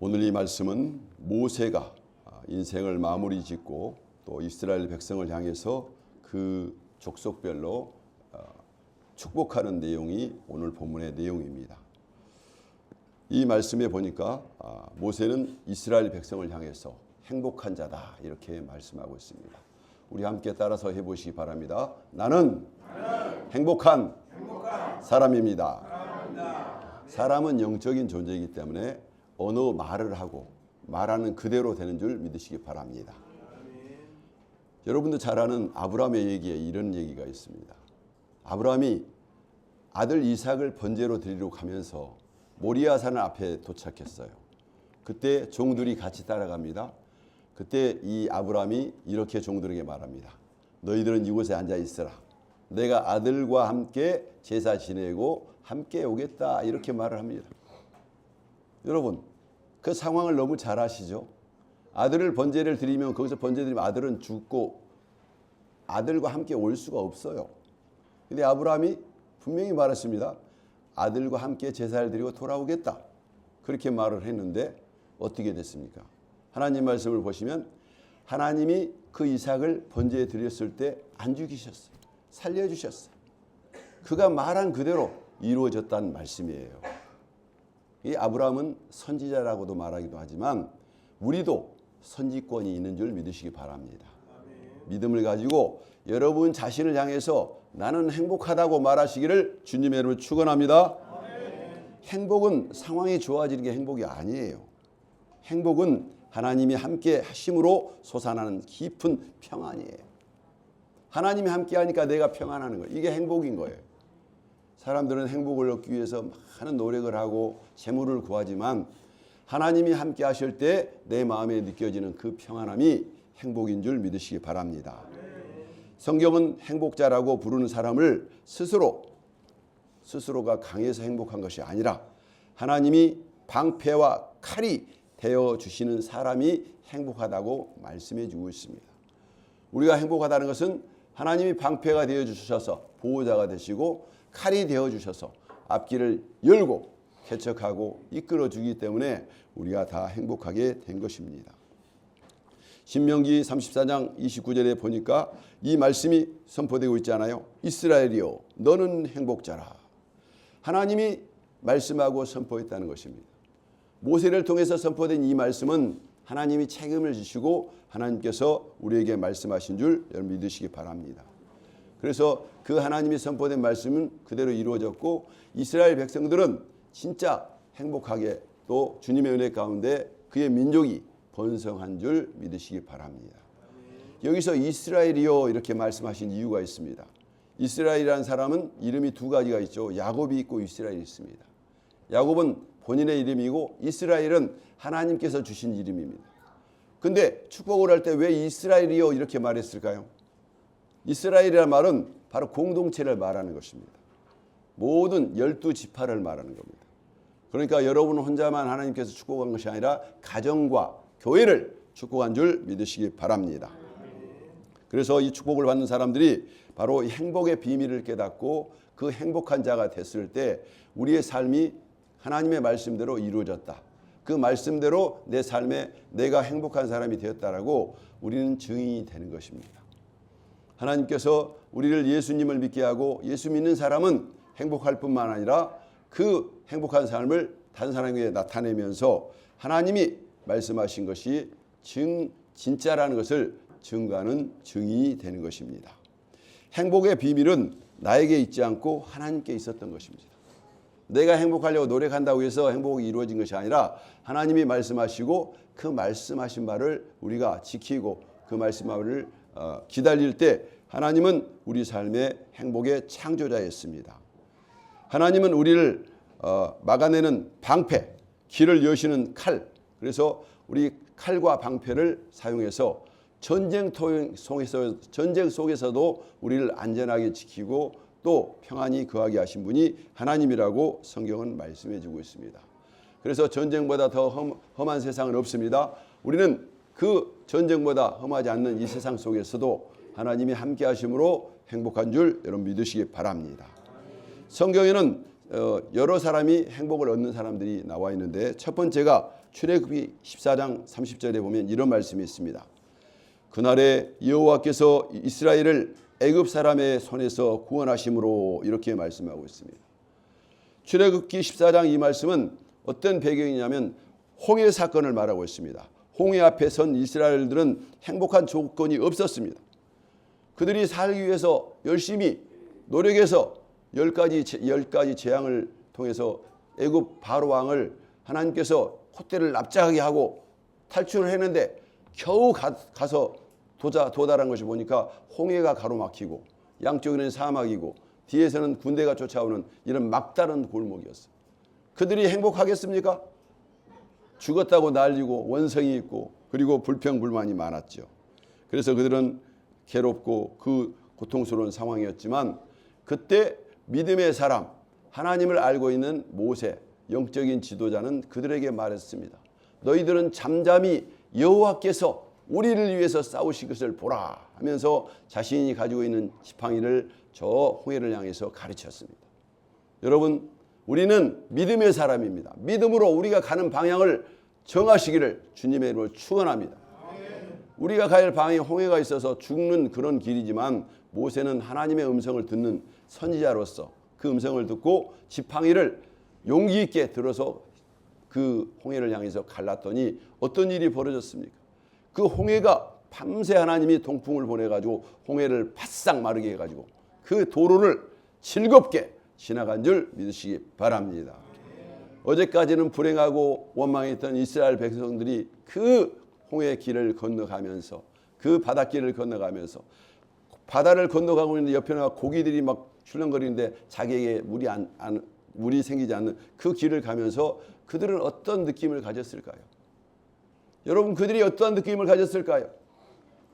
오늘 이 말씀은 모세가 인생을 마무리 짓고 또 이스라엘 백성을 향해서 그 족속별로 축복하는 내용이 오늘 본문의 내용입니다. 이 말씀에 보니까 모세는 이스라엘 백성을 향해서 행복한 자다 이렇게 말씀하고 있습니다. 우리 함께 따라서 해보시기 바랍니다. 나는 행복한 사람입니다. 사람은 영적인 존재이기 때문에 어느 말을 하고 말하는 그대로 되는 줄 믿으시기 바랍니다. 여러분도 잘 아는 아브라함의 얘기에 이런 얘기가 있습니다. 아브라함이 아들 이삭을 번제로 드리러 가면서 모리아산 앞에 도착했어요. 그때 종들이 같이 따라갑니다. 그때 이 아브라함이 이렇게 종들에게 말합니다. 너희들은 이곳에 앉아 있어라. 내가 아들과 함께 제사 지내고 함께 오겠다 이렇게 말을 합니다. 여러분 그 상황을 너무 잘 아시죠? 아들을 번제를 드리면 거기서 번제 드리면 아들은 죽고 아들과 함께 올 수가 없어요. 근데 아브라함이 분명히 말했습니다. 아들과 함께 제사를 드리고 돌아오겠다. 그렇게 말을 했는데 어떻게 됐습니까? 하나님 말씀을 보시면 하나님이 그 이삭을 번제에 드렸을 때 안 죽이셨어요. 살려주셨어요. 그가 말한 그대로 이루어졌다는 말씀이에요. 이 아브라함은 선지자라고도 말하기도 하지만 우리도 선지권이 있는 줄 믿으시기 바랍니다. 믿음을 가지고 여러분 자신을 향해서 나는 행복하다고 말하시기를 주님의 이름으로 축원합니다. 행복은 상황이 좋아지는 게 행복이 아니에요. 행복은 하나님이 함께 하심으로 솟아나는 깊은 평안이에요. 하나님이 함께 하니까 내가 평안하는 거예요. 이게 행복인 거예요. 사람들은 행복을 얻기 위해서 많은 노력을 하고 재물을 구하지만 하나님이 함께 하실 때 내 마음에 느껴지는 그 평안함이 행복인 줄 믿으시기 바랍니다. 성경은 행복자라고 부르는 사람을 스스로가 강해서 행복한 것이 아니라 하나님이 방패와 칼이 되어주시는 사람이 행복하다고 말씀해 주고 있습니다. 우리가 행복하다는 것은 하나님이 방패가 되어주셔서 보호자가 되시고 칼이 되어주셔서 앞길을 열고 개척하고 이끌어주기 때문에 우리가 다 행복하게 된 것입니다. 신명기 34장 29절에 보니까 이 말씀이 선포되고 있잖아요. 이스라엘이여 너는 행복자라. 하나님이 말씀하고 선포했다는 것입니다. 모세를 통해서 선포된 이 말씀은 하나님이 책임을 지시고 하나님께서 우리에게 말씀하신 줄 여러분 믿으시기 바랍니다. 그래서 그 하나님이 선포된 말씀은 그대로 이루어졌고 이스라엘 백성들은 진짜 행복하게 또 주님의 은혜 가운데 그의 민족이 번성한 줄 믿으시기 바랍니다. 여기서 이스라엘이요 이렇게 말씀하신 이유가 있습니다. 이스라엘이라는 사람은 이름이 두 가지가 있죠. 야곱이 있고 이스라엘이 있습니다. 야곱은 본인의 이름이고 이스라엘은 하나님께서 주신 이름입니다. 근데 축복을 할 때 왜 이스라엘이요 이렇게 말했을까요? 이스라엘이라는 말은 바로 공동체를 말하는 것입니다. 모든 12지파를 말하는 겁니다. 그러니까 여러분 혼자만 하나님께서 축복한 것이 아니라 가정과 교회를 축복한 줄 믿으시기 바랍니다. 그래서 이 축복을 받는 사람들이 바로 행복의 비밀을 깨닫고 그 행복한 자가 됐을 때 우리의 삶이 하나님의 말씀대로 이루어졌다. 그 말씀대로 내 삶에 내가 행복한 사람이 되었다라고 우리는 증인이 되는 것입니다. 하나님께서 우리를 예수님을 믿게 하고 예수 믿는 사람은 행복할 뿐만 아니라 그 행복한 삶을 다른 사람에게 나타내면서 하나님이 말씀하신 것이 진짜라는 것을 증거하는 증인이 되는 것입니다. 행복의 비밀은 나에게 있지 않고 하나님께 있었던 것입니다. 내가 행복하려고 노력한다고 해서 행복이 이루어진 것이 아니라 하나님이 말씀하시고 그 말씀하신 바를 우리가 지키고 그 말씀을 기다릴 때 하나님은 우리 삶의 행복의 창조자였습니다. 하나님은 우리를 막아내는 방패, 길을 여시는 칼, 그래서 우리 칼과 방패를 사용해서 전쟁 속에서도 우리를 안전하게 지키고 또 평안히 거하게 하신 분이 하나님이라고 성경은 말씀해 주고 있습니다. 그래서 전쟁보다 더 험한 세상은 없습니다. 우리는 그 전쟁보다 험하지 않는 이 세상 속에서도 하나님이 함께 하심으로 행복한 줄 여러분 믿으시기 바랍니다. 성경에는 여러 사람이 행복을 얻는 사람들이 나와 있는데 첫 번째가 출애굽기 14장 30절에 보면 이런 말씀이 있습니다. 그날에 여호와께서 이스라엘을 애굽 사람의 손에서 구원하심으로 이렇게 말씀하고 있습니다. 출애굽기 14장 이 말씀은 어떤 배경이냐면 홍해 사건을 말하고 있습니다. 홍해 앞에 선 이스라엘들은 행복한 조건이 없었습니다. 그들이 살기 위해서 열심히 노력해서 10가지 재앙을 통해서 애굽 바로 왕을 하나님께서 콧대를 납작하게 하고 탈출을 했는데 겨우 가서 도달한 것이 보니까 홍해가 가로막히고 양쪽에는 사막이고 뒤에서는 군대가 쫓아오는 이런 막다른 골목이었어요. 그들이 행복하겠습니까? 죽었다고 난리고 원성이 있고 그리고 불평불만이 많았죠. 그래서 그들은 괴롭고 그 고통스러운 상황이었지만 그때 믿음의 사람, 하나님을 알고 있는 모세, 영적인 지도자는 그들에게 말했습니다. 너희들은 잠잠히 여호와께서 우리를 위해서 싸우실 것을 보라 하면서 자신이 가지고 있는 지팡이를 저 홍해를 향해서 가르쳤습니다. 여러분, 우리는 믿음의 사람입니다. 믿음으로 우리가 가는 방향을 정하시기를 주님의 이름으로 축원합니다. 우리가 갈 방향에 홍해가 있어서 죽는 그런 길이지만 모세는 하나님의 음성을 듣는 선지자로서 그 음성을 듣고 지팡이를 용기 있게 들어서 그 홍해를 향해서 갈랐더니 어떤 일이 벌어졌습니까? 그 홍해가 밤새 하나님이 동풍을 보내가지고 홍해를 바싹 마르게 해가지고 그 도로를 즐겁게 지나간 줄 믿으시기 바랍니다. 어제까지는 불행하고 원망했던 이스라엘 백성들이 그 홍해의 길을 건너가면서 그 바닷길을 건너가면서 바다를 건너가고 있는데 옆에는 고기들이 막 출렁거리는데 자기에게 물이 생기지 않는 그 길을 가면서 그들은 어떤 느낌을 가졌을까요? 여러분, 그들이 어떠한 느낌을 가졌을까요?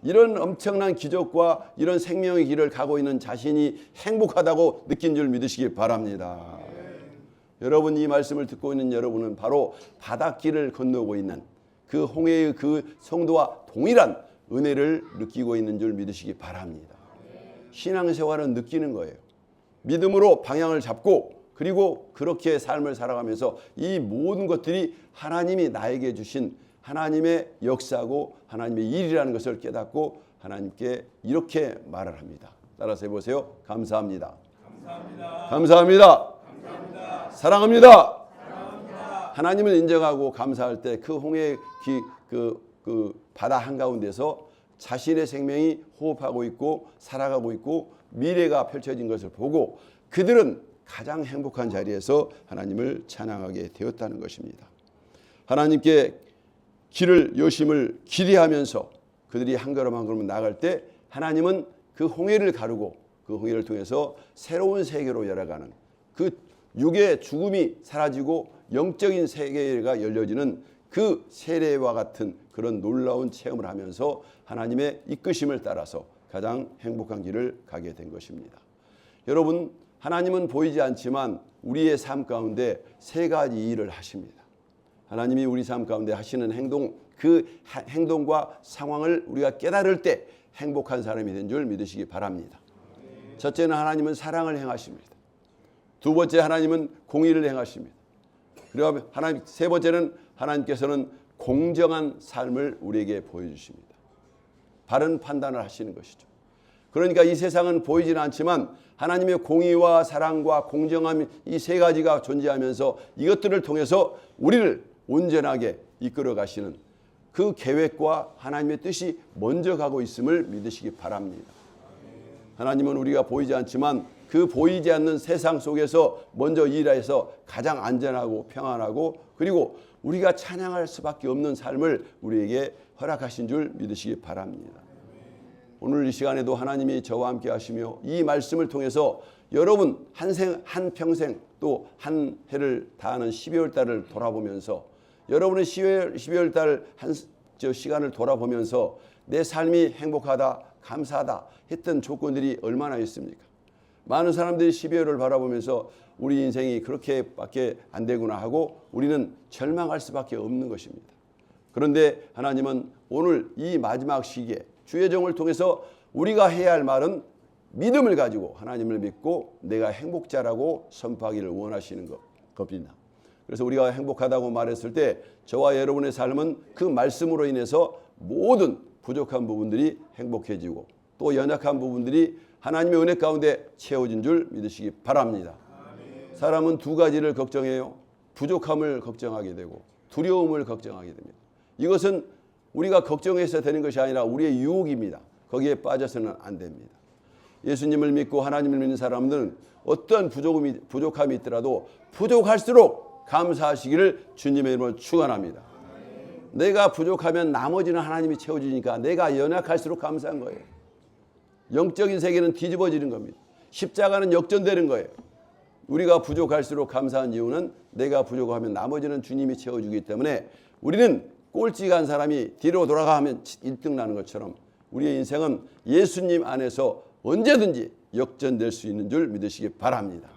이런 엄청난 기적과 이런 생명의 길을 가고 있는 자신이 행복하다고 느낀 줄 믿으시기 바랍니다. 여러분, 이 말씀을 듣고 있는 여러분은 바로 바닷길을 건너고 있는 그 홍해의 그 성도와 동일한 은혜를 느끼고 있는 줄 믿으시기 바랍니다. 신앙생활은 느끼는 거예요. 믿음으로 방향을 잡고 그리고 그렇게 삶을 살아가면서 이 모든 것들이 하나님이 나에게 주신 하나님의 역사고 하나님의 일이라는 것을 깨닫고 하나님께 이렇게 말을 합니다. 따라서 해보세요. 감사합니다. 감사합니다. 감사합니다. 감사합니다. 사랑합니다. 사랑합니다. 하나님을 인정하고 감사할 때 그 홍해의 그 바다 한가운데서 자신의 생명이 호흡하고 있고 살아가고 있고 미래가 펼쳐진 것을 보고 그들은 가장 행복한 자리에서 하나님을 찬양하게 되었다는 것입니다. 하나님께 길을 여심을 기대하면서 그들이 한 걸음 한 걸음 나갈 때 하나님은 그 홍해를 가르고 그 홍해를 통해서 새로운 세계로 열어가는 그 육의 죽음이 사라지고 영적인 세계가 열려지는 그 세례와 같은 그런 놀라운 체험을 하면서 하나님의 이끄심을 따라서 가장 행복한 길을 가게 된 것입니다. 여러분, 하나님은 보이지 않지만 우리의 삶 가운데 세 가지 일을 하십니다. 하나님이 우리 삶 가운데 하시는 행동, 그 행동과 상황을 우리가 깨달을 때 행복한 사람이 된 줄 믿으시기 바랍니다. 첫째는 하나님은 사랑을 행하십니다. 두 번째, 하나님은 공의를 행하십니다. 그리고 세 번째는 하나님께서는 공정한 삶을 우리에게 보여주십니다. 바른 판단을 하시는 것이죠. 그러니까 이 세상은 보이지는 않지만 하나님의 공의와 사랑과 공정함 이 세 가지가 존재하면서 이것들을 통해서 우리를 온전하게 이끌어 가시는 그 계획과 하나님의 뜻이 먼저 가고 있음을 믿으시기 바랍니다. 하나님은 우리가 보이지 않지만 그 보이지 않는 세상 속에서 먼저 일해서 가장 안전하고 평안하고 그리고 우리가 찬양할 수밖에 없는 삶을 우리에게 허락하신 줄 믿으시기 바랍니다. 오늘 이 시간에도 하나님이 저와 함께 하시며 이 말씀을 통해서 여러분 한평생 또 한 해를 다하는 12월 달을 돌아보면서 여러분의 12월 달 시간을 돌아보면서 내 삶이 행복하다, 감사하다 했던 조건들이 얼마나 있습니까? 많은 사람들이 12월을 바라보면서 우리 인생이 그렇게밖에 안 되구나 하고 우리는 절망할 수밖에 없는 것입니다. 그런데 하나님은 오늘 이 마지막 시기에 주의 종을 통해서 우리가 해야 할 말은 믿음을 가지고 하나님을 믿고 내가 행복자라고 선포하기를 원하시는 겁니다. 그래서 우리가 행복하다고 말했을 때 저와 여러분의 삶은 그 말씀으로 인해서 모든 부족한 부분들이 행복해지고 또 연약한 부분들이 하나님의 은혜 가운데 채워진 줄 믿으시기 바랍니다. 사람은 두 가지를 걱정해요. 부족함을 걱정하게 되고 두려움을 걱정하게 됩니다. 이것은 우리가 걱정해서 되는 것이 아니라 우리의 유혹입니다. 거기에 빠져서는 안 됩니다. 예수님을 믿고 하나님을 믿는 사람들은 어떤 부족함이 있더라도 부족할수록 감사하시기를 주님의 이름으로 축원합니다. 내가 부족하면 나머지는 하나님이 채워주니까 내가 연약할수록 감사한 거예요. 영적인 세계는 뒤집어지는 겁니다. 십자가는 역전되는 거예요. 우리가 부족할수록 감사한 이유는 내가 부족하면 나머지는 주님이 채워주기 때문에 우리는 꼴찌간 사람이 뒤로 돌아가면 1등 나는 것처럼 우리의 인생은 예수님 안에서 언제든지 역전될 수 있는 줄 믿으시기 바랍니다.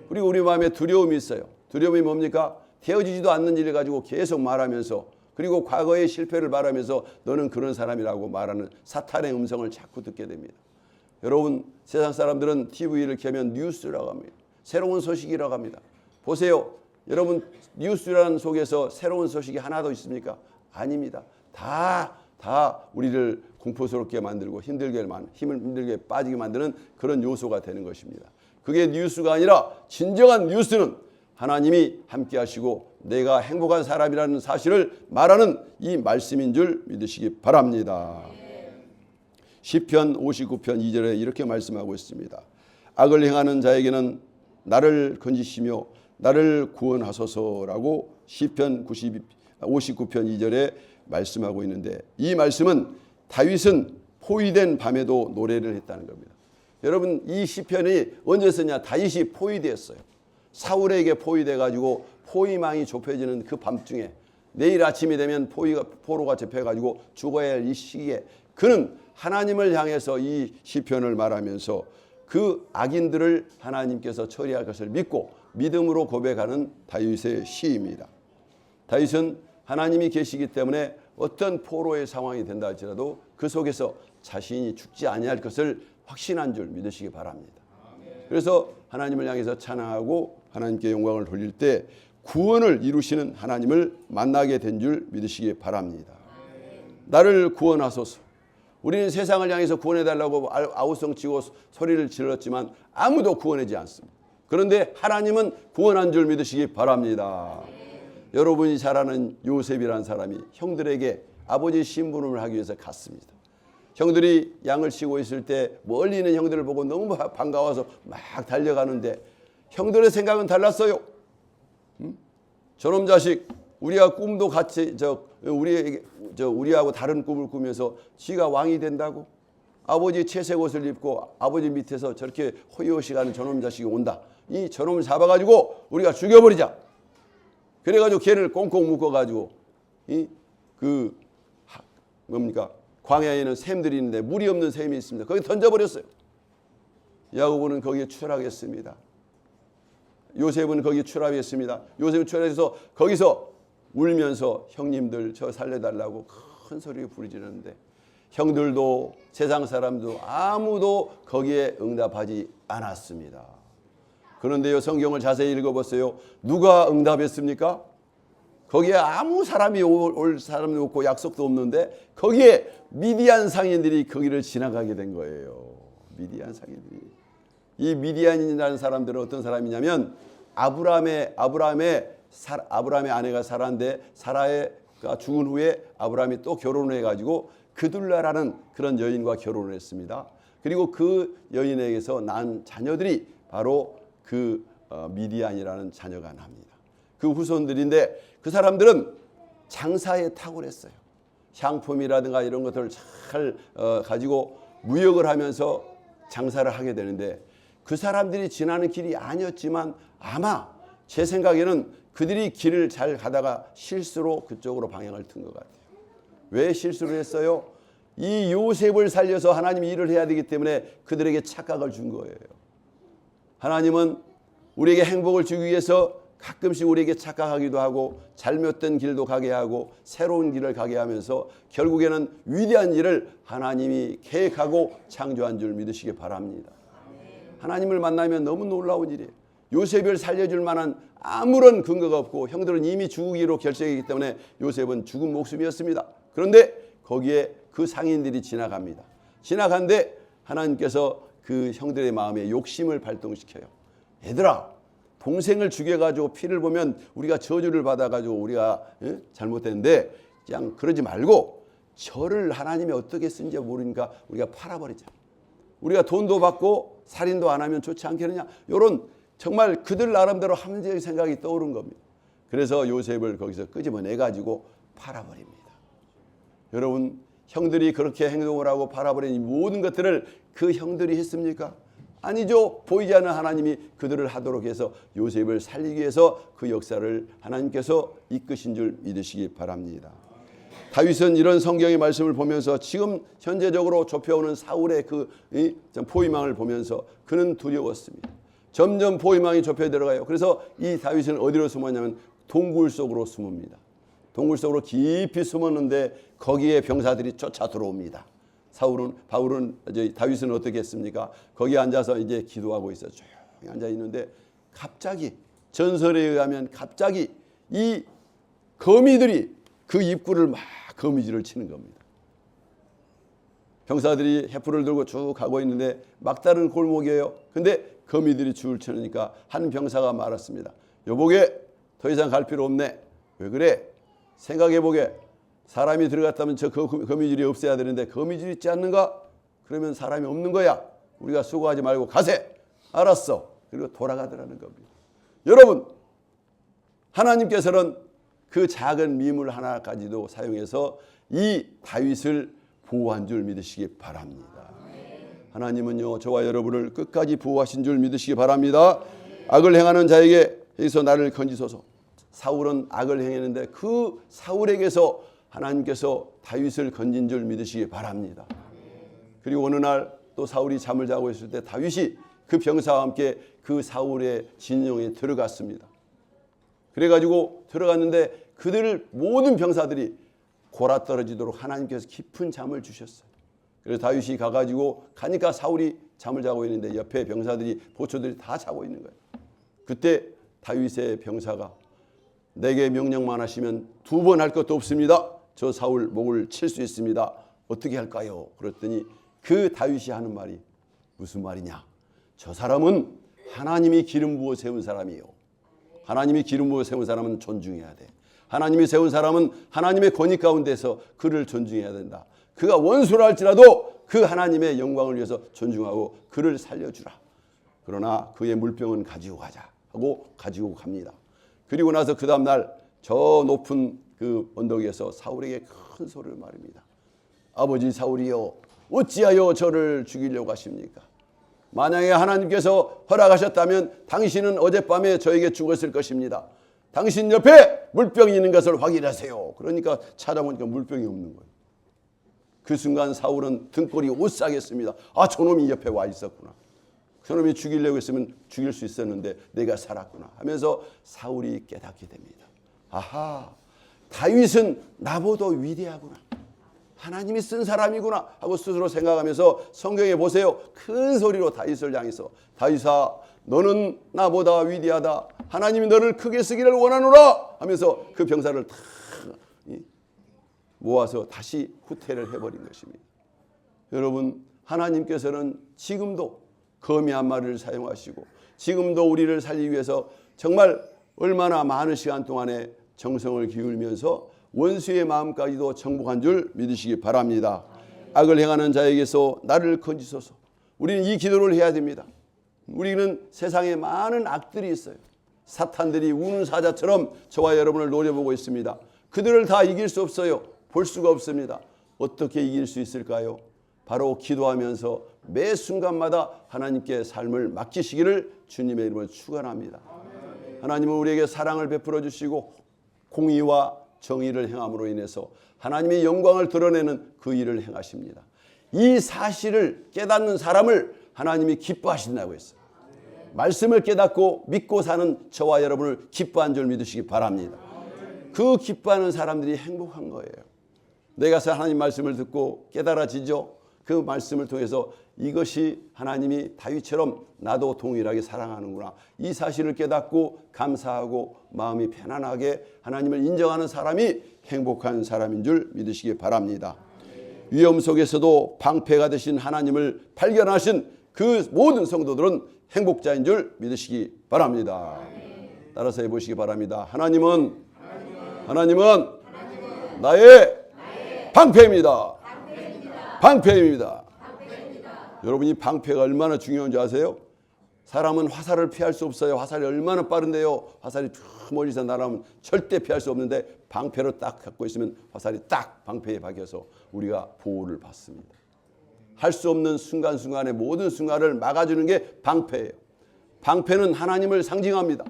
그리고 우리 마음에 두려움이 있어요. 두려움이 뭡니까? 되어지지도 않는 일을 가지고 계속 말하면서 그리고 과거의 실패를 말하면서 너는 그런 사람이라고 말하는 사탄의 음성을 자꾸 듣게 됩니다. 여러분, 세상 사람들은 TV를 켜면 뉴스라고 합니다. 새로운 소식이라고 합니다. 보세요. 여러분, 뉴스라는 속에서 새로운 소식이 하나도 있습니까? 아닙니다. 다 우리를 공포스럽게 만들고 힘들게 빠지게 만드는 그런 요소가 되는 것입니다. 그게 뉴스가 아니라 진정한 뉴스는 하나님이 함께 하시고 내가 행복한 사람이라는 사실을 말하는 이 말씀인 줄 믿으시기 바랍니다. 시편 59편 2절에 이렇게 말씀하고 있습니다. 악을 행하는 자에게는 나를 건지시며 나를 구원하소서라고 시편 59편 2절에 말씀하고 있는데 이 말씀은 다윗은 포위된 밤에도 노래를 했다는 겁니다. 여러분, 이 시편이 언제 썼냐? 다윗이 포위되었어요. 사울에게 포위돼가지고 포위망이 좁혀지는 그 밤중에 내일 아침이 되면 포로가 잡혀가지고 죽어야 할 이 시기에 그는 하나님을 향해서 이 시편을 말하면서 그 악인들을 하나님께서 처리할 것을 믿고 믿음으로 고백하는 다윗의 시입니다. 다윗은 하나님이 계시기 때문에 어떤 포로의 상황이 된다 할지라도 그 속에서 자신이 죽지 아니할 것을 확신한 줄 믿으시기 바랍니다. 그래서 하나님을 향해서 찬양하고 하나님께 영광을 돌릴 때 구원을 이루시는 하나님을 만나게 된 줄 믿으시기 바랍니다. 나를 구원하소서. 우리는 세상을 향해서 구원해달라고 아우성치고 소리를 질렀지만 아무도 구원하지 않습니다. 그런데 하나님은 구원한 줄 믿으시기 바랍니다. 여러분이 잘 아는 요셉이라는 사람이 형들에게 아버지 심부름을 하기 위해서 갔습니다. 형들이 양을 치고 있을 때 멀리 있는 형들을 보고 너무 반가워서 막 달려가는데 형들의 생각은 달랐어요. 저놈 자식, 우리가 꿈도 같이 우리하고 다른 꿈을 꾸면서 지가 왕이 된다고? 아버지 채색 옷을 입고 아버지 밑에서 저렇게 호의호식하는 저놈 자식이 온다. 이 저놈을 잡아가지고 우리가 죽여버리자. 그래가지고 걔를 꽁꽁 묶어가지고 광야에는 샘들이 있는데 물이 없는 샘이 있습니다. 거기 던져버렸어요. 야고보는 거기에 추락했습니다. 요셉은 거기에 추락했습니다. 요셉은 추락해서 거기서 울면서 형님들 저 살려달라고 큰 소리로 부르짖는데 형들도 세상 사람도 아무도 거기에 응답하지 않았습니다. 그런데요, 성경을 자세히 읽어보세요. 누가 응답했습니까? 거기에 아무 사람이 올 사람이 없고 약속도 없는데 거기에 미디안 상인들이 거기를 지나가게 된 거예요. 미디안 상인들이. 이 미디안이라는 사람들은 어떤 사람이냐면 아브라함의 아내가 사라인데 사라가 죽은 후에 아브라함이 또 결혼을 해가지고 그둘라라는 그런 여인과 결혼을 했습니다. 그리고 그 여인에게서 난 자녀들이 바로 그 미디안이라는 자녀가 납니다. 그 후손들인데 그 사람들은 장사에 탁월했어요. 향품이라든가 이런 것들을 잘 가지고 무역을 하면서 장사를 하게 되는데 그 사람들이 지나는 길이 아니었지만 아마 제 생각에는 그들이 길을 잘 가다가 실수로 그쪽으로 방향을 튼 것 같아요. 왜 실수를 했어요? 이 요셉을 살려서 하나님이 일을 해야 되기 때문에 그들에게 착각을 준 거예요. 하나님은 우리에게 행복을 주기 위해서 가끔씩 우리에게 착각하기도 하고 잘못된 길도 가게 하고 새로운 길을 가게 하면서 결국에는 위대한 일을 하나님이 계획하고 창조한 줄 믿으시기 바랍니다. 하나님을 만나면 너무 놀라운 일이에요. 요셉을 살려줄 만한 아무런 근거가 없고 형들은 이미 죽이기로 결정했기 때문에 요셉은 죽은 목숨이었습니다. 그런데 거기에 그 상인들이 지나갑니다. 지나간데 하나님께서 그 형들의 마음에 욕심을 발동시켜요. 얘들아, 동생을 죽여가지고 피를 보면 우리가 저주를 받아가지고 우리가 잘못됐는데 그냥 그러지 말고 저를 하나님이 어떻게 쓴지 모르니까 우리가 팔아버리자. 우리가 돈도 받고 살인도 안 하면 좋지 않겠느냐. 이런 정말 그들 나름대로 합리적인 생각이 떠오른 겁니다. 그래서 요셉을 거기서 끄집어내가지고 팔아버립니다. 여러분, 형들이 그렇게 행동을 하고 팔아버린 이 모든 것들을 그 형들이 했습니까? 아니죠. 보이지 않는 하나님이 그들을 하도록 해서 요셉을 살리기 위해서 그 역사를 하나님께서 이끄신 줄 믿으시기 바랍니다. 다윗은 이런 성경의 말씀을 보면서 지금 현재적으로 좁혀오는 사울의 그 포위망을 보면서 그는 두려웠습니다. 점점 포위망이 좁혀 들어가요. 그래서 이 다윗은 어디로 숨었냐면 동굴 속으로 숨습니다. 동굴 속으로 깊이 숨었는데 거기에 병사들이 쫓아 들어옵니다. 다윗은 어떻게 했습니까? 거기 앉아서 이제 기도하고 있어요. 조용히 앉아 있는데 갑자기 전설에 의하면 갑자기 이 거미들이 그 입구를 막 거미줄을 치는 겁니다. 병사들이 횃불을 들고 쭉 가고 있는데 막다른 골목이에요. 근데 거미들이 줄을 치니까 한 병사가 말했습니다. 여보게, 더 이상 갈 필요 없네. 왜 그래? 생각해보게. 사람이 들어갔다면 저 거미줄이 없애야 되는데 거미줄이 있지 않는가? 그러면 사람이 없는 거야. 우리가 수고하지 말고 가세. 알았어. 그리고 돌아가더라는 겁니다. 여러분, 하나님께서는 그 작은 미물 하나까지도 사용해서 이 다윗을 보호한 줄 믿으시기 바랍니다. 하나님은요, 저와 여러분을 끝까지 보호하신 줄 믿으시기 바랍니다. 악을 행하는 자에게서 나를 건지소서. 사울은 악을 행했는데 그 사울에게서 하나님께서 다윗을 건진 줄 믿으시기 바랍니다. 그리고 어느 날 또 사울이 잠을 자고 있을 때 다윗이 그 병사와 함께 그 사울의 진영에 들어갔습니다. 그래가지고 들어갔는데 그들을 모든 병사들이 골아떨어지도록 하나님께서 깊은 잠을 주셨어요. 그래서 다윗이 가가지고 가니까 사울이 잠을 자고 있는데 옆에 병사들이 보초들이 다 자고 있는 거예요. 그때 다윗의 병사가 내게 명령만 하시면 2번 할 것도 없습니다. 저 사울 목을 칠 수 있습니다. 어떻게 할까요? 그랬더니 그 다윗이 하는 말이 무슨 말이냐? 저 사람은 하나님이 기름 부어 세운 사람이에요. 하나님이 기름 부어 세운 사람은 존중해야 돼. 하나님이 세운 사람은 하나님의 권위 가운데서 그를 존중해야 된다. 그가 원수라 할지라도 그 하나님의 영광을 위해서 존중하고 그를 살려주라. 그러나 그의 물병은 가지고 가자 하고 가지고 갑니다. 그리고 나서 그 다음날 저 높은 그 언덕에서 사울에게 큰 소리를 말합니다. 아버지 사울이여, 어찌하여 저를 죽이려고 하십니까? 만약에 하나님께서 허락하셨다면 당신은 어젯밤에 저에게 죽었을 것입니다. 당신 옆에 물병이 있는 것을 확인하세요. 그러니까 찾아보니까 물병이 없는 거예요. 그 순간 사울은 등골이 오싹했습니다. 아, 저놈이 옆에 와 있었구나. 저놈이 죽이려고 했으면 죽일 수 있었는데 내가 살았구나 하면서 사울이 깨닫게 됩니다. 아하, 다윗은 나보다 위대하구나. 하나님이 쓴 사람이구나 하고 스스로 생각하면서 성경에 보세요. 큰 소리로 다윗을 향해서 다윗아, 너는 나보다 위대하다. 하나님이 너를 크게 쓰기를 원하노라 하면서 그 병사를 다 모아서 다시 후퇴를 해버린 것입니다. 여러분, 하나님께서는 지금도 거미 한 마리를 사용하시고 지금도 우리를 살리기 위해서 정말 얼마나 많은 시간 동안에 정성을 기울이면서 원수의 마음까지도 정복한 줄 믿으시기 바랍니다. 악을 행하는 자에게서 나를 건지소서. 우리는 이 기도를 해야 됩니다. 우리는 세상에 많은 악들이 있어요. 사탄들이 우는 사자처럼 저와 여러분을 노려보고 있습니다. 그들을 다 이길 수 없어요. 볼 수가 없습니다. 어떻게 이길 수 있을까요? 바로 기도하면서 매 순간마다 하나님께 삶을 맡기시기를 주님의 이름으로 축원합니다. 하나님은 우리에게 사랑을 베풀어 주시고 공의와 정의를 행함으로 인해서 하나님의 영광을 드러내는 그 일을 행하십니다. 이 사실을 깨닫는 사람을 하나님이 기뻐하신다고 했어요. 말씀을 깨닫고 믿고 사는 저와 여러분을 기뻐한 줄 믿으시기 바랍니다. 그 기뻐하는 사람들이 행복한 거예요. 내가 하나님 말씀을 듣고 깨달아지죠. 그 말씀을 통해서 이것이 하나님이 다윗처럼 나도 동일하게 사랑하는구나, 이 사실을 깨닫고 감사하고 마음이 편안하게 하나님을 인정하는 사람이 행복한 사람인 줄 믿으시기 바랍니다. 위험 속에서도 방패가 되신 하나님을 발견하신 그 모든 성도들은 행복자인 줄 믿으시기 바랍니다. 따라서 해보시기 바랍니다. 하나님은 나의 방패입니다. 방패입니다. 여러분이 방패가 얼마나 중요한지 아세요? 사람은 화살을 피할 수 없어요. 화살이 얼마나 빠른데요. 화살이 저 멀리서 날아오면 절대 피할 수 없는데 방패로 딱 갖고 있으면 화살이 딱 방패에 박혀서 우리가 보호를 받습니다. 할 수 없는 순간순간의 모든 순간을 막아주는 게 방패예요. 방패는 하나님을 상징합니다.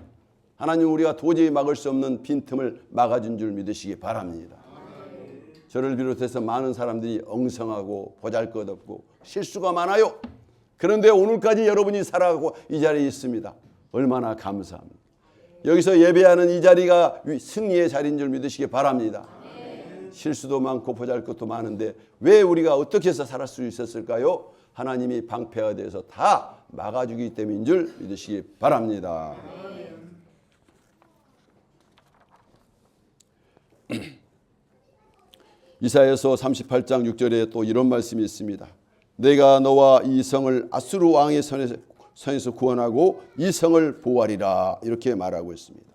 하나님, 우리가 도저히 막을 수 없는 빈틈을 막아준 줄 믿으시기 바랍니다. 저를 비롯해서 많은 사람들이 엉성하고 보잘것없고 실수가 많아요. 그런데 오늘까지 여러분이 살아가고 이 자리에 있습니다. 얼마나 감사합니다. 여기서 예배하는 이 자리가 승리의 자리인 줄 믿으시기 바랍니다. 실수도 많고 보잘것도 많은데 왜 우리가 어떻게 해서 살 수 있었을까요? 하나님이 방패가 되어서 다 막아주기 때문인 줄 믿으시기 바랍니다. 이사야서 38장 6절에 또 이런 말씀이 있습니다. 내가 너와 이 성을 아수르 왕의 손에서 구원하고 이 성을 보호하리라, 이렇게 말하고 있습니다.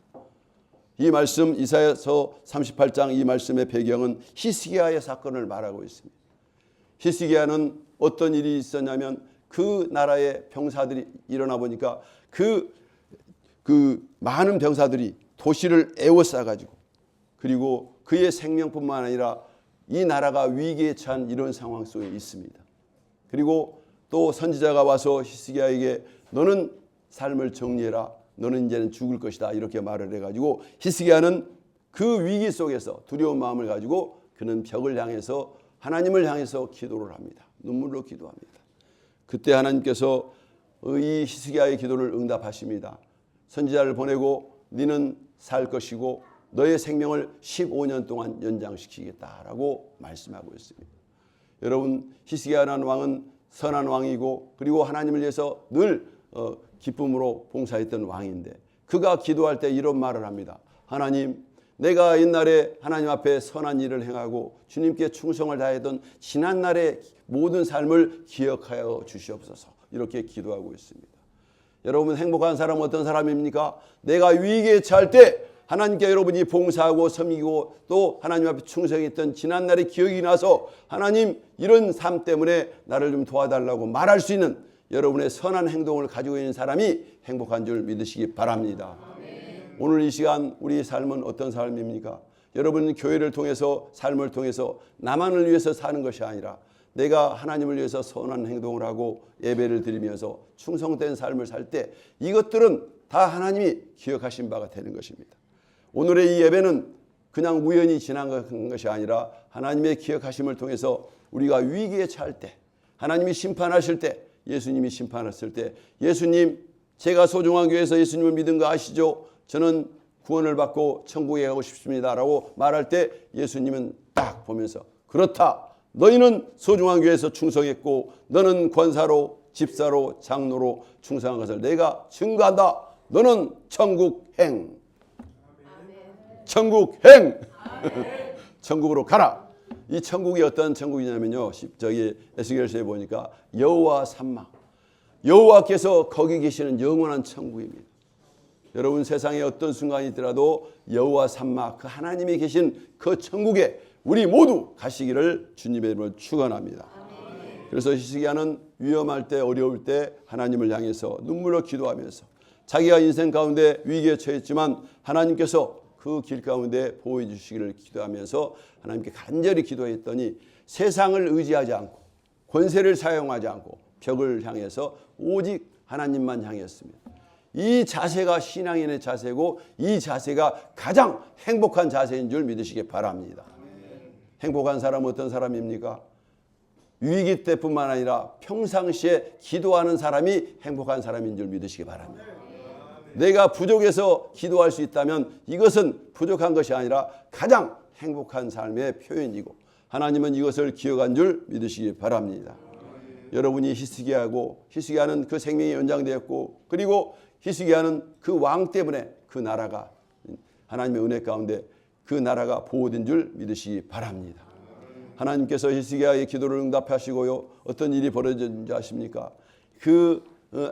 이 말씀, 이사야서 38장 이 말씀의 배경은 히스기야의 사건을 말하고 있습니다. 히스기야는 어떤 일이 있었냐면 그 나라의 병사들이 일어나 보니까 그 많은 병사들이 도시를 에워싸가지고, 그리고 그의 생명뿐만 아니라 이 나라가 위기에 처한 이런 상황 속에 있습니다. 그리고 또 선지자가 와서 히스기야에게 너는 삶을 정리해라, 너는 이제는 죽을 것이다, 이렇게 말을 해가지고 히스기야는 그 위기 속에서 두려운 마음을 가지고 그는 벽을 향해서 하나님을 향해서 기도를 합니다. 눈물로 기도합니다. 그때 하나님께서 이 히스기야의 기도를 응답하십니다. 선지자를 보내고 너는 살 것이고 너의 생명을 15년 동안 연장시키겠다라고 말씀하고 있습니다. 여러분, 히스기야라는 왕은 선한 왕이고 그리고 하나님을 위해서 늘 기쁨으로 봉사했던 왕인데 그가 기도할 때 이런 말을 합니다. 하나님, 내가 옛날에 하나님 앞에 선한 일을 행하고 주님께 충성을 다했던 지난날의 모든 삶을 기억하여 주시옵소서, 이렇게 기도하고 있습니다. 여러분, 행복한 사람은 어떤 사람입니까? 내가 위기에 처할 때 하나님께 여러분이 봉사하고 섬기고 또 하나님 앞에 충성했던 지난날의 기억이 나서 하나님, 이런 삶 때문에 나를 좀 도와달라고 말할 수 있는 여러분의 선한 행동을 가지고 있는 사람이 행복한 줄 믿으시기 바랍니다. 오늘 이 시간 우리의 삶은 어떤 삶입니까? 여러분, 교회를 통해서, 삶을 통해서 나만을 위해서 사는 것이 아니라 내가 하나님을 위해서 선한 행동을 하고 예배를 드리면서 충성된 삶을 살 때 이것들은 다 하나님이 기억하신 바가 되는 것입니다. 오늘의 이 예배는 그냥 우연히 지나간 것이 아니라 하나님의 기억하심을 통해서 우리가 위기에 처할 때, 하나님이 심판하실 때, 예수님이 심판했을 때, 예수님, 제가 소중한 교회에서 예수님을 믿은 거 아시죠? 저는 구원을 받고 천국에 가고 싶습니다 라고 말할 때 예수님은 딱 보면서 그렇다, 너희는 소중한 교회에서 충성했고 너는 권사로, 집사로, 장로로 충성한 것을 내가 증거한다. 너는 천국행, 천국행 천국으로 가라. 이 천국이 어떤 천국이냐면요, 저기 에스겔서에 보니까 여호와 산막, 여호와께서 거기 계시는 영원한 천국입니다. 여러분, 세상에 어떤 순간이 있더라도 여호와 산막, 그 하나님이 계신 그 천국에 우리 모두 가시기를 주님의 이름으로 축원합니다. 그래서 히스기야는 위험할 때, 어려울 때 하나님을 향해서 눈물로 기도하면서 자기가 인생 가운데 위기에 처했지만 하나님께서 그 길 가운데 보호해 주시기를 기도하면서 하나님께 간절히 기도했더니 세상을 의지하지 않고 권세를 사용하지 않고 벽을 향해서 오직 하나님만 향했습니다. 이 자세가 신앙인의 자세고 이 자세가 가장 행복한 자세인 줄 믿으시기 바랍니다. 행복한 사람은 어떤 사람입니까? 위기 때뿐만 아니라 평상시에 기도하는 사람이 행복한 사람인 줄 믿으시기 바랍니다. 내가 부족해서 기도할 수 있다면 이것은 부족한 것이 아니라 가장 행복한 삶의 표현이고 하나님은 이것을 기억한 줄 믿으시기 바랍니다. 여러분이 히스기야는 그 생명이 연장되었고 그리고 히스기야는 그 왕 때문에 그 나라가 하나님의 은혜 가운데 그 나라가 보호된 줄 믿으시기 바랍니다. 하나님께서 히스기야의 기도를 응답하시고요. 어떤 일이 벌어졌는지 아십니까? 그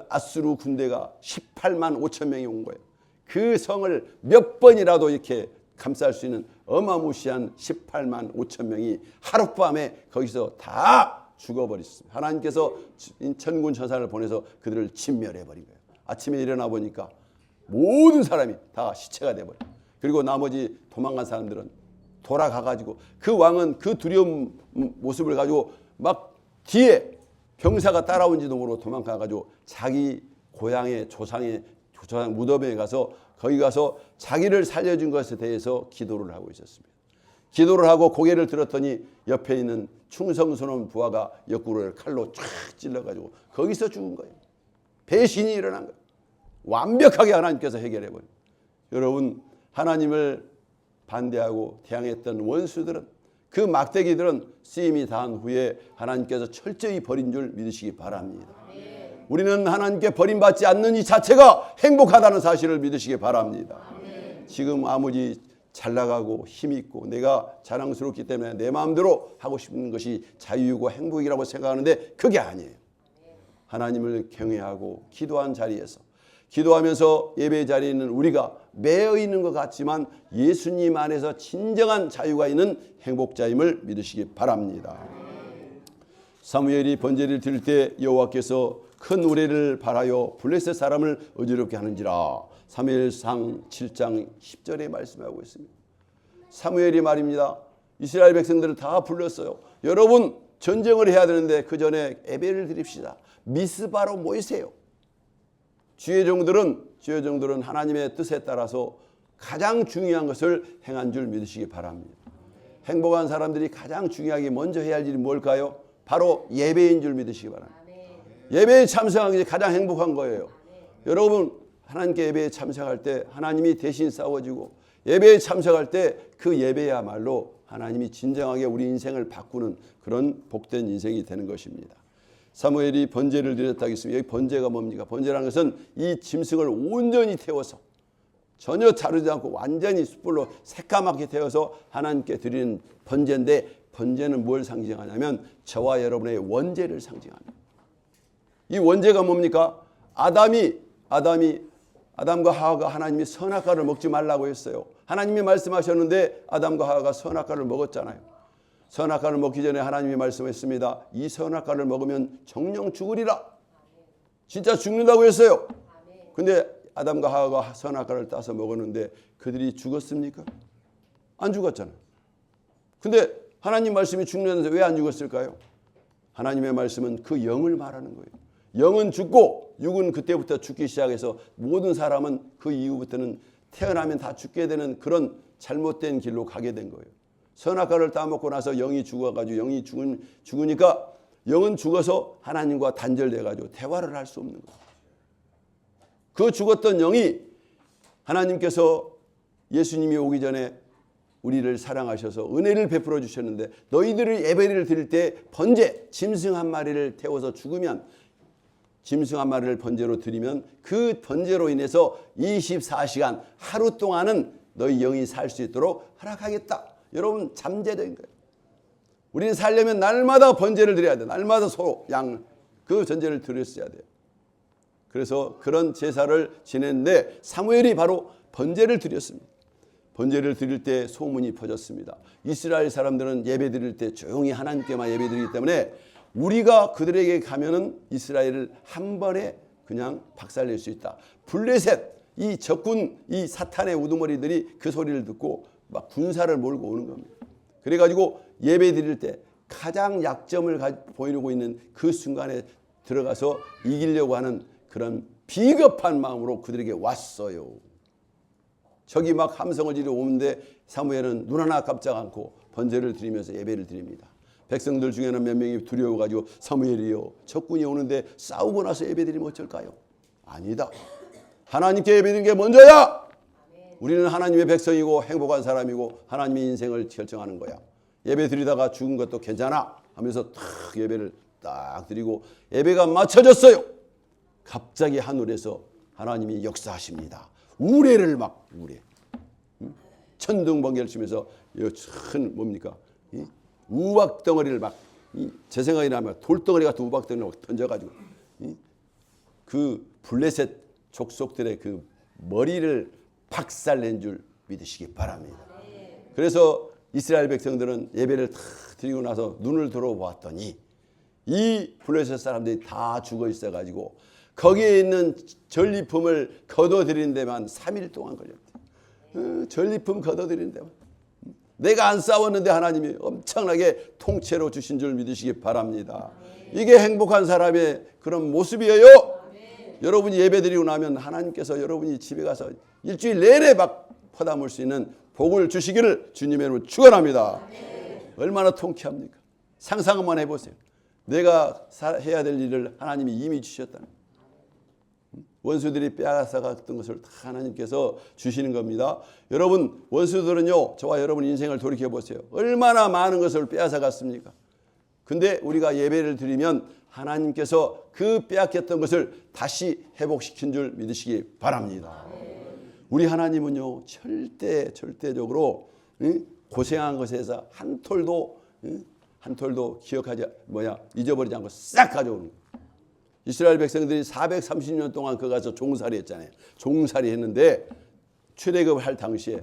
아수르 군대가 18만 5천 명이 온 거예요. 그 성을 몇 번이라도 이렇게 감쌀 수 있는 어마무시한 18만 5천 명이 하룻밤에 거기서 다 죽어버렸습니다. 하나님께서 천군 천사를 보내서 그들을 진멸해버린 거예요. 아침에 일어나 보니까 모든 사람이 다 시체가 돼버려요. 그리고 나머지 도망간 사람들은 돌아가가지고 그 왕은 그 두려운 모습을 가지고 막 뒤에 병사가 따라온지도 모르고 도망가가지고 자기 고향의 조상 무덤에 가서 거기 가서 자기를 살려준 것에 대해서 기도를 하고 있었습니다. 기도를 하고 고개를 들었더니 옆에 있는 충성스러운 부하가 옆구리를 칼로 쫙 찔러가지고 거기서 죽은 거예요. 배신이 일어난 거예요. 완벽하게 하나님께서 해결해버려요. 여러분 하나님을 반대하고 대항했던 원수들은 그 막대기들은 쓰임이 다한 후에 하나님께서 철저히 버린 줄 믿으시기 바랍니다. 우리는 하나님께 버림받지 않는 이 자체가 행복하다는 사실을 믿으시기 바랍니다. 지금 아무리 잘 나가고 힘있고 내가 자랑스럽기 때문에 내 마음대로 하고 싶은 것이 자유이고 행복이라고 생각하는데 그게 아니에요. 하나님을 경외하고 기도한 자리에서 기도하면서 예배 자리에 있는 우리가 매여 있는 것 같지만 예수님 안에서 진정한 자유가 있는 행복자임을 믿으시기 바랍니다. 사무엘이 번제를 드릴 때 여호와께서 큰 우레를 발하여 블레셋 사람을 어지럽게 하는지라. 사무엘상 7장 10절에 말씀하고 있습니다. 사무엘이 말입니다. 이스라엘 백성들을 다 불렀어요. 여러분 전쟁을 해야 되는데 그 전에 예배를 드립시다. 미스바로 모이세요. 주의 종들은 하나님의 뜻에 따라서 가장 중요한 것을 행한 줄 믿으시기 바랍니다. 행복한 사람들이 가장 중요하게 먼저 해야 할 일이 뭘까요? 바로 예배인 줄 믿으시기 바랍니다. 예배에 참석하는 게 가장 행복한 거예요. 여러분 하나님께 예배에 참석할 때 하나님이 대신 싸워주고 예배에 참석할 때 그 예배야말로 하나님이 진정하게 우리 인생을 바꾸는 그런 복된 인생이 되는 것입니다. 사무엘이 번제를 드렸다고 했습니다. 여기 번제가 뭡니까? 번제라는 것은 이 짐승을 온전히 태워서 전혀 자르지 않고 완전히 숯불로 새까맣게 태워서 하나님께 드리는 번제인데 번제는 뭘 상징하냐면 저와 여러분의 원죄를 상징합니다. 이 원죄가 뭡니까? 아담과 하와가 하나님이 선악과를 먹지 말라고 했어요. 하나님이 말씀하셨는데 아담과 하와가 선악과를 먹었잖아요. 선악과를 먹기 전에 하나님이 말씀했습니다. 이 선악과를 먹으면 정령 죽으리라. 진짜 죽는다고 했어요. 근데 아담과 하와가 선악과를 따서 먹었는데 그들이 죽었습니까? 안 죽었잖아요. 근데 하나님 말씀이 죽는데 왜 안 죽었을까요? 하나님의 말씀은 그 영을 말하는 거예요. 영은 죽고 육은 그때부터 죽기 시작해서 모든 사람은 그 이후부터는 태어나면 다 죽게 되는 그런 잘못된 길로 가게 된 거예요. 선악과를 따먹고 나서 영이 죽어가지고 영이 죽으니까 영은 죽어서 하나님과 단절돼가지고 대화를 할 수 없는 거예요. 그 죽었던 영이 하나님께서 예수님이 오기 전에 우리를 사랑하셔서 은혜를 베풀어 주셨는데 너희들을 예배를 드릴 때 번제 짐승 한 마리를 태워서 죽으면 짐승 한 마리를 번제로 드리면 그 번제로 인해서 24시간 하루 동안은 너희 영이 살 수 있도록 허락하겠다. 여러분 잠재된 거예요. 우리는 살려면 날마다 번제를 드려야 돼요. 날마다 소, 양 그 전제를 드렸어야 돼요. 그래서 그런 제사를 지냈는데 사무엘이 바로 번제를 드렸습니다. 번제를 드릴 때 소문이 퍼졌습니다. 이스라엘 사람들은 예배 드릴 때 조용히 하나님께만 예배 드리기 때문에 우리가 그들에게 가면은 이스라엘을 한 번에 그냥 박살낼 수 있다. 블레셋 이 적군 이 사탄의 우두머리들이 그 소리를 듣고 막 군사를 몰고 오는 겁니다. 그래가지고 예배 드릴 때 가장 약점을 보이고 있는 그 순간에 들어가서 이기려고 하는 그런 비겁한 마음으로 그들에게 왔어요. 적이 막 함성을 지르고 오는데 사무엘은 눈 하나 깜짝 않고 번제를 드리면서 예배를 드립니다. 백성들 중에는 몇 명이 두려워가지고 사무엘이요, 적군이 오는데 싸우고 나서 예배드리면 어쩔까요? 아니다. 하나님께 예배드리는 게 먼저야. 우리는 하나님의 백성이고 행복한 사람이고 하나님의 인생을 결정하는 거야. 예배 드리다가 죽은 것도 괜찮아 하면서 탁 예배를 딱 드리고 예배가 맞춰졌어요. 갑자기 하늘에서 하나님이 역사하십니다. 우레를 막 우레. 천둥번개를 치면서 큰 뭡니까? 우박 덩어리를 막 제 생각이 나면 돌덩어리 같은 우박 덩어리를 막 던져가지고 그 블레셋 족속들의 그 머리를 박살낸 줄 믿으시기 바랍니다. 그래서 이스라엘 백성들은 예배를 다 드리고 나서 눈을 들어보았더니 이 블레셋 사람들이 다 죽어 있어가지고 거기에 있는 전리품을 거둬들이는 데만 3일 동안 걸렸대. 전리품 거둬들이는 데만. 내가 안 싸웠는데 하나님이 엄청나게 통째로 주신 줄 믿으시기 바랍니다. 이게 행복한 사람의 그런 모습이에요. 여러분이 예배드리고 나면 하나님께서 여러분이 집에 가서 일주일 내내 막 퍼담을 수 있는 복을 주시기를 주님의 이름으로 축원합니다. 얼마나 통쾌합니까? 상상 한번 해보세요. 내가 해야 될 일을 하나님이 이미 주셨다는 거예요. 원수들이 빼앗아갔던 것을 다 하나님께서 주시는 겁니다. 여러분, 원수들은요, 저와 여러분 인생을 돌이켜보세요. 얼마나 많은 것을 빼앗아갔습니까? 근데 우리가 예배를 드리면 하나님께서 그 빼앗겼던 것을 다시 회복시킨 줄 믿으시기 바랍니다. 우리 하나님은요, 절대적으로 고생한 것에서 한 톨도 잊어버리지 않고 싹 가져오는 거예요. 이스라엘 백성들이 430년 동안 그 가서 종살이 했잖아요. 종살이 했는데 출애굽을 할 당시에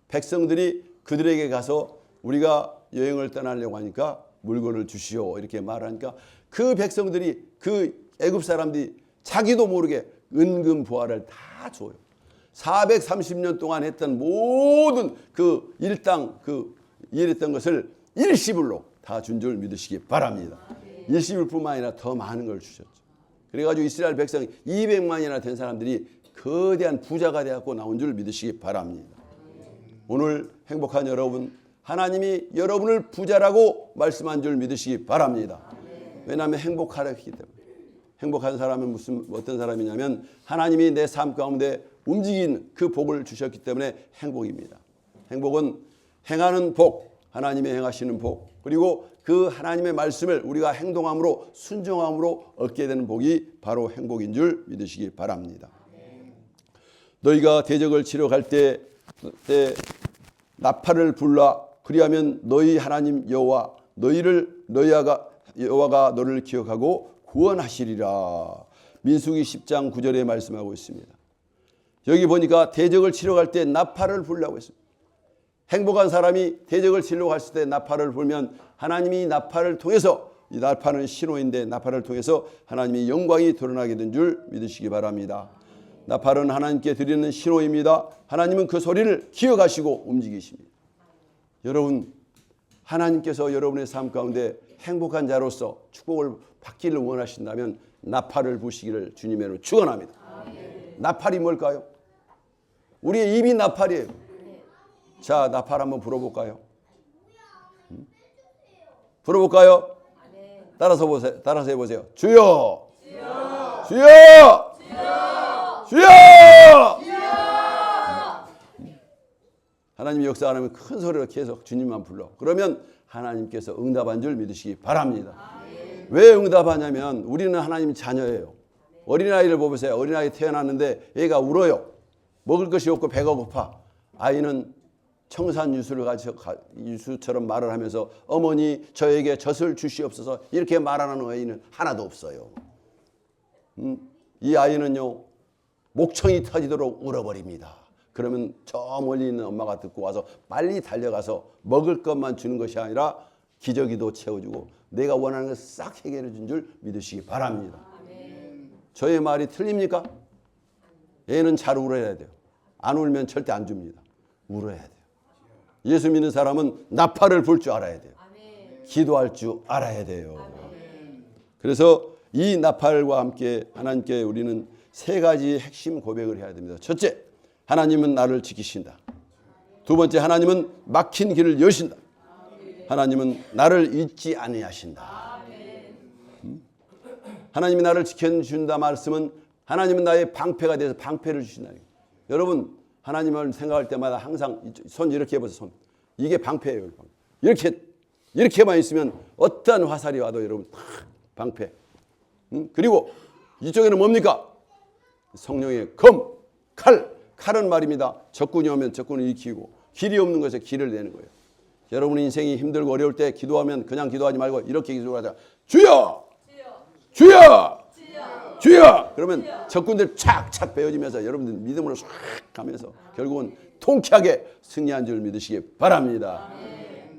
백성들이 그들에게 가서 우리가 여행을 떠나려고 하니까 물건을 주시오 이렇게 말하니까 그 백성들이 그 애굽 사람들이 자기도 모르게 은금 부하를 다 줘요. 430년 동안 했던 모든 그 일당 그 일했던 것을 일시불로 다 준 줄 믿으시기 바랍니다. 일시불뿐만 아니라 더 많은 걸 주셨죠. 그래가지고 이스라엘 백성 200만이나 된 사람들이 거대한 부자가 되었고 나온 줄 믿으시기 바랍니다. 오늘 행복한 여러분, 하나님이 여러분을 부자라고 말씀한 줄 믿으시기 바랍니다. 왜냐하면 행복하라 했기 때문에. 행복한 사람은 어떤 사람이냐면 하나님이 내 삶 가운데 움직인 그 복을 주셨기 때문에 행복입니다. 행복은 행하는 복, 하나님의 행하시는 복, 그리고 그 하나님의 말씀을 우리가 행동함으로 순종함으로 얻게 되는 복이 바로 행복인 줄 믿으시기 바랍니다. 너희가 대적을 치러 갈 때 나팔을 불라 그리하면 너희 하나님 여호와 여호와가 너를 기억하고 구원하시리라. 민수기 10장 9절에 말씀하고 있습니다. 여기 보니까 대적을 치러 갈 때 나팔을 불라고 했습니다. 행복한 사람이 대적을 치려고 했을 때 나팔을 불면 하나님이 나팔을 통해서, 이 나팔은 신호인데 나팔을 통해서 하나님의 영광이 드러나게 된 줄 믿으시기 바랍니다. 나팔은 하나님께 드리는 신호입니다. 하나님은 그 소리를 기억하시고 움직이십니다. 여러분, 하나님께서 여러분의 삶 가운데 행복한 자로서 축복을 받기를 원하신다면 나팔을 부시기를 주님의 이름으로 축원합니다. 나팔이 뭘까요? 우리의 입이 나팔이에요. 자, 나팔 한번 불어볼까요? 불어볼까요? 따라서 해보세요. 주여! 주여! 주여! 주여! 하나님이 역사 안 하면 큰 소리로 계속 주님만 불러. 그러면 하나님께서 응답한 줄 믿으시기 바랍니다. 왜 응답하냐면 우리는 하나님 자녀예요. 어린아이를 보세요. 어린아이 태어났는데 얘가 울어요. 먹을 것이 없고 배가 고파. 아이는 청산유수처럼 말을 하면서 어머니 저에게 젖을 주시옵소서 이렇게 말하는 아이는 하나도 없어요. 이 아이는요 목청이 터지도록 울어버립니다. 그러면 저 멀리 있는 엄마가 듣고 와서 빨리 달려가서 먹을 것만 주는 것이 아니라 기저귀도 채워주고 내가 원하는 걸 싹 해결해 준 줄 믿으시기 바랍니다. 저의 말이 틀립니까? 얘는 잘 울어야 돼요. 안 울면 절대 안 줍니다. 울어야 돼요. 예수 믿는 사람은 나팔을 불 줄 알아야 돼요. 기도할 줄 알아야 돼요. 그래서 이 나팔과 함께 하나님께 우리는 세 가지 핵심 고백을 해야 됩니다. 첫째, 하나님은 나를 지키신다. 두 번째, 하나님은 막힌 길을 여신다. 하나님은 나를 잊지 아니하신다. 하나님이 나를 지켜준다 말씀은 하나님은 나의 방패가 돼서 방패를 주신다. 여러분 하나님을 생각할 때마다 항상 손 이렇게 해보세요. 손. 이게 방패예요. 이렇게만 있으면 어떠한 화살이 와도 여러분 방패. 그리고 이쪽에는 뭡니까? 성령의 검, 칼은 말입니다. 적군이 오면 적군을 익히고 길이 없는 것에 길을 내는 거예요. 여러분 인생이 힘들고 어려울 때 기도하면 그냥 기도하지 말고 이렇게 기도하자. 주여! 주여! 주여! 그러면 적군들 착착 베어지면서 여러분들 믿음으로 싹 가면서 결국은 통쾌하게 승리한 줄 믿으시기 바랍니다.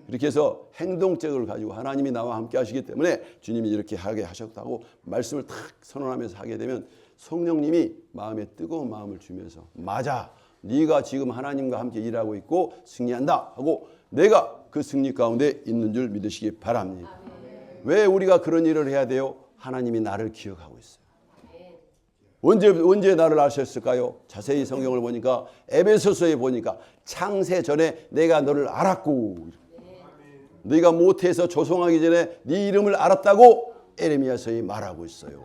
이렇게 해서 행동적을 가지고 하나님이 나와 함께 하시기 때문에 주님이 이렇게 하게 하셨다고 말씀을 탁 선언하면서 하게 되면 성령님이 마음에 뜨거운 마음을 주면서 맞아, 네가 지금 하나님과 함께 일하고 있고 승리한다 하고 내가 그 승리 가운데 있는 줄 믿으시기 바랍니다. 왜 우리가 그런 일을 해야 돼요? 하나님이 나를 기억하고 있어요. 언제 나를 아셨을까요? 자세히 성경을 보니까 에베소서에 보니까 창세 전에 내가 너를 알았고 네가 모태에서 조성하기 전에 네 이름을 알았다고 에레미야서에 말하고 있어요.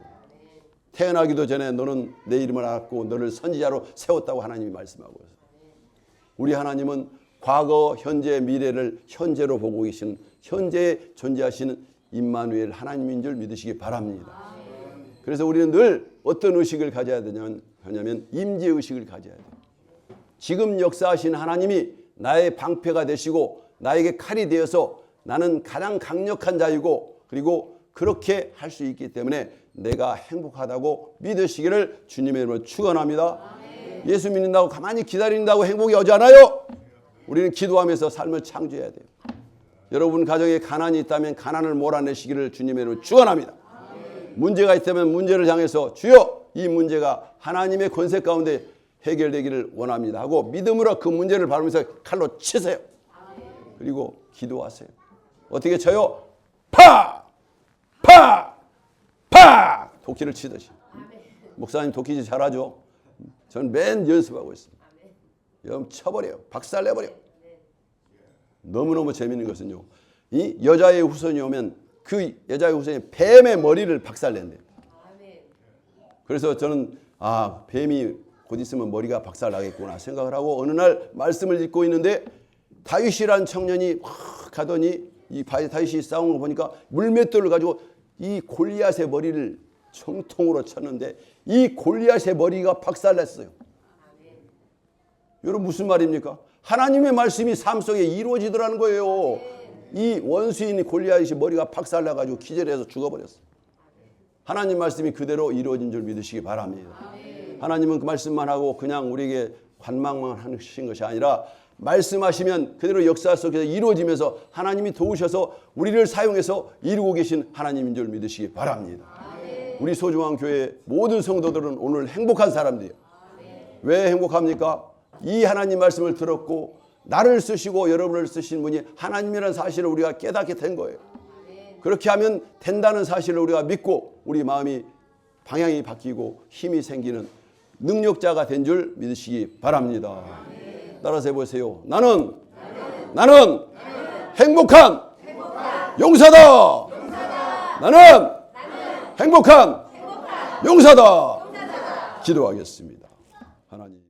태어나기도 전에 너는 내 이름을 알았고 너를 선지자로 세웠다고 하나님이 말씀하고 있어요. 우리 하나님은 과거, 현재, 미래를 현재로 보고 계시는 현재에 존재하시는 임마누엘 하나님인 줄 믿으시기 바랍니다. 그래서 우리는 늘 어떤 의식을 가져야 되냐면 임재의식을 가져야 돼요. 지금 역사하신 하나님이 나의 방패가 되시고 나에게 칼이 되어서 나는 가장 강력한 자이고 그리고 그렇게 할 수 있기 때문에 내가 행복하다고 믿으시기를 주님의 이름으로 축원합니다. 예수 믿는다고 가만히 기다린다고 행복이 오지 않아요. 우리는 기도하면서 삶을 창조해야 돼요. 여러분 가정에 가난이 있다면 가난을 몰아내시기를 주님의 이름으로 축원합니다. 문제가 있다면 문제를 향해서 주여 이 문제가 하나님의 권세 가운데 해결되기를 원합니다 하고 믿음으로 그 문제를 바라면서 칼로 치세요. 그리고 기도하세요. 어떻게 쳐요? 파! 도끼를 치듯이. 목사님 도끼질 잘하죠? 저는 맨 연습하고 있습니다. 여러분 쳐버려요. 박살내버려. 너무너무 재밌는 것은요. 이 여자의 후손이 오면 그 여자의 후손이 뱀의 머리를 박살낸대요. 그래서 저는 뱀이 곧 있으면 머리가 박살나겠구나 생각을 하고 어느 날 말씀을 읽고 있는데 다윗이란 청년이 확 가더니 이 다윗이 싸우는 거 보니까 물맷돌을 가지고 이 골리앗의 머리를 정통으로 쳤는데 이 골리앗의 머리가 박살났어요. 여러분 무슨 말입니까? 하나님의 말씀이 삶 속에 이루어지더라는 거예요. 이 원수인 골리앗이 머리가 박살나가지고 기절해서 죽어버렸어요. 하나님 말씀이 그대로 이루어진 줄 믿으시기 바랍니다. 하나님은 그 말씀만 하고 그냥 우리에게 관망만 하신 것이 아니라 말씀하시면 그대로 역사 속에서 이루어지면서 하나님이 도우셔서 우리를 사용해서 이루고 계신 하나님인 줄 믿으시기 바랍니다. 우리 소중한 교회 모든 성도들은 오늘 행복한 사람들이에요. 왜 행복합니까? 이 하나님 말씀을 들었고 나를 쓰시고 여러분을 쓰신 분이 하나님이라는 사실을 우리가 깨닫게 된 거예요. 그렇게 하면 된다는 사실을 우리가 믿고 우리 마음이 방향이 바뀌고 힘이 생기는 능력자가 된 줄 믿으시기 바랍니다. 따라서 해보세요. 나는 행복한 용사다. 나는 행복한 용사다. 기도하겠습니다. 하나님.